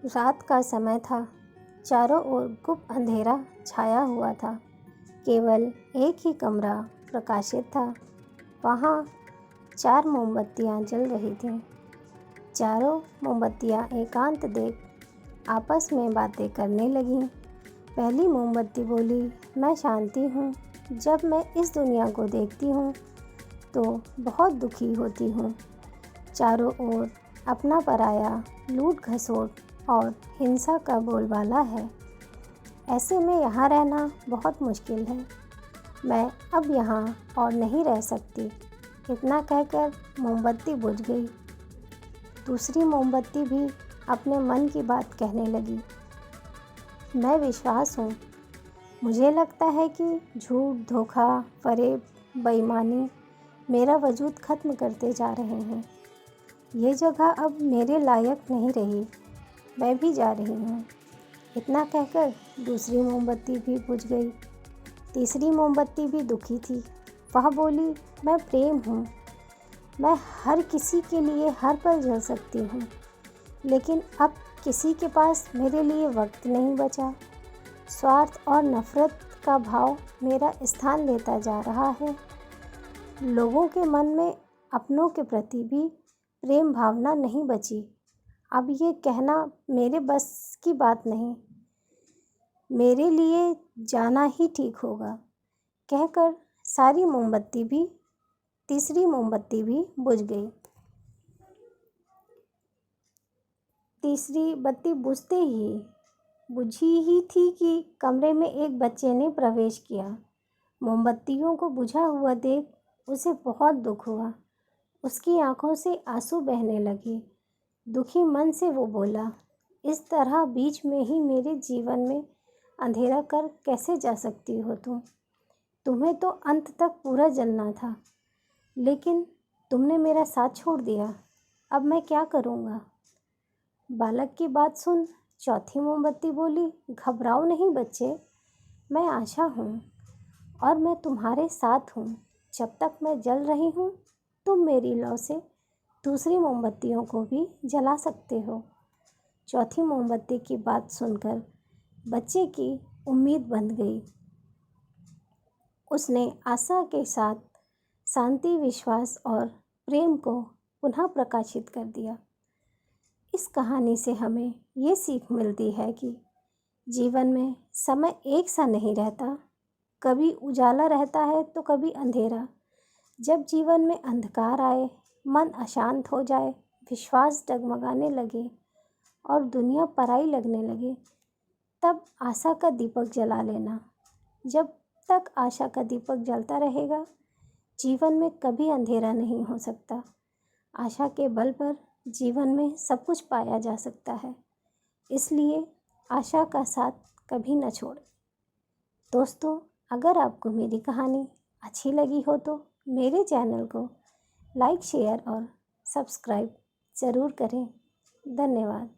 रात का समय था। चारों ओर गुप्त अंधेरा छाया हुआ था। केवल एक ही कमरा प्रकाशित था। वहाँ 4 मोमबत्तियाँ जल रही थीं। चारों मोमबत्तियाँ एकांत देख आपस में बातें करने लगीं। पहली मोमबत्ती बोली, मैं शांति हूँ। जब मैं इस दुनिया को देखती हूँ तो बहुत दुखी होती हूँ। चारों ओर अपना पराया, लूट खसोट और हिंसा का बोलबाला है। ऐसे में यहाँ रहना बहुत मुश्किल है। मैं अब यहाँ और नहीं रह सकती। इतना कहकर मोमबत्ती बुझ गई। दूसरी मोमबत्ती भी अपने मन की बात कहने लगी। मैं विश्वास हूँ। मुझे लगता है कि झूठ, धोखा, फरेब, बेईमानी मेरा वजूद ख़त्म करते जा रहे हैं। ये जगह अब मेरे लायक नहीं रही। मैं भी जा रही हूँ। इतना कहकर दूसरी मोमबत्ती भी बुझ गई। तीसरी मोमबत्ती भी दुखी थी। वह बोली, मैं प्रेम हूँ। मैं हर किसी के लिए हर पल जल सकती हूँ, लेकिन अब किसी के पास मेरे लिए वक्त नहीं बचा। स्वार्थ और नफ़रत का भाव मेरा स्थान लेता जा रहा है। लोगों के मन में अपनों के प्रति भी प्रेम भावना नहीं बची। अब ये कहना मेरे बस की बात नहीं। मेरे लिए जाना ही ठीक होगा। कहकर तीसरी मोमबत्ती भी बुझ गई। तीसरी बत्ती बुझी ही थी कि कमरे में एक बच्चे ने प्रवेश किया। मोमबत्तियों को बुझा हुआ देख उसे बहुत दुख हुआ। उसकी आंखों से आंसू बहने लगे। दुखी मन से वो बोला, इस तरह बीच में ही मेरे जीवन में अंधेरा कर कैसे जा सकती हो तुम? तुम्हें तो अंत तक पूरा जलना था, लेकिन तुमने मेरा साथ छोड़ दिया। अब मैं क्या करूँगा? बालक की बात सुन चौथी मोमबत्ती बोली, घबराओ नहीं बच्चे, मैं आशा हूँ और मैं तुम्हारे साथ हूँ। जब तक मैं जल रही हूँ तुम मेरी लौ से दूसरी मोमबत्तियों को भी जला सकते हो। चौथी मोमबत्ती की बात सुनकर बच्चे की उम्मीद बंध गई। उसने आशा के साथ शांति, विश्वास और प्रेम को पुनः प्रकाशित कर दिया। इस कहानी से हमें ये सीख मिलती है कि जीवन में समय एक सा नहीं रहता। कभी उजाला रहता है तो कभी अंधेरा। जब जीवन में अंधकार आए, मन अशांत हो जाए, विश्वास डगमगाने लगे और दुनिया पराई लगने लगे, तब आशा का दीपक जला लेना। जब तक आशा का दीपक जलता रहेगा, जीवन में कभी अंधेरा नहीं हो सकता। आशा के बल पर जीवन में सब कुछ पाया जा सकता है। इसलिए आशा का साथ कभी न छोड़ें। दोस्तों, अगर आपको मेरी कहानी अच्छी लगी हो तो मेरे चैनल को लाइक, शेयर और सब्सक्राइब ज़रूर करें। धन्यवाद।